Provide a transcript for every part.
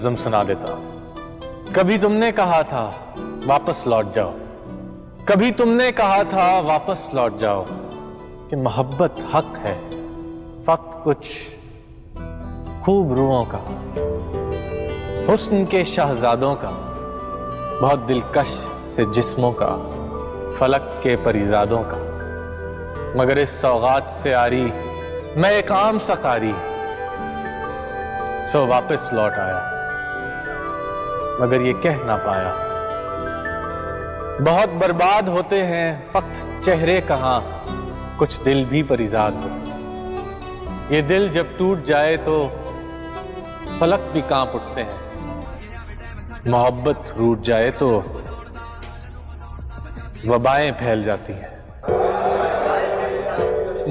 नज़म सुना देता हूं। कभी तुमने कहा था वापस लौट जाओ, कभी तुमने कहा था वापस लौट जाओ कि मोहब्बत हक है, फक्त कुछ खूब रूहों का, हुस्न के शहजादों का, बहुत दिलकश से जिस्मों का, फलक के परिजादों का। मगर इस सौगात से आरी मैं एक आम सा कारी, सो वापस लौट आया मगर ये कह ना पाया। बहुत बर्बाद होते हैं फक्त चेहरे कहाँ, कुछ दिल भी परिजाद होते। ये दिल जब टूट जाए तो फलक भी कांप उठते हैं। मोहब्बत रूठ जाए तो वबाएं फैल जाती हैं।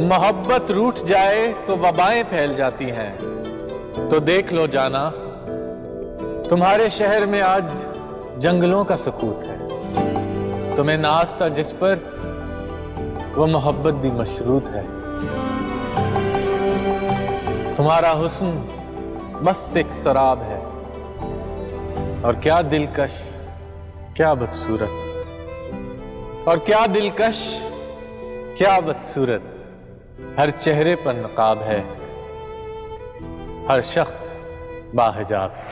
मोहब्बत रूठ जाए तो वबाएं फैल जाती हैं। तो देख लो जाना, तुम्हारे शहर में आज जंगलों का सकूत है। तुम्हें नाज था जिस पर, वो मोहब्बत भी मशरूत है। तुम्हारा हुस्न बस एक शराब है, और क्या दिलकश, क्या बदसूरत, और क्या दिलकश, क्या बदसूरत। हर चेहरे पर नकाब है, हर शख्स बाहिजाब है।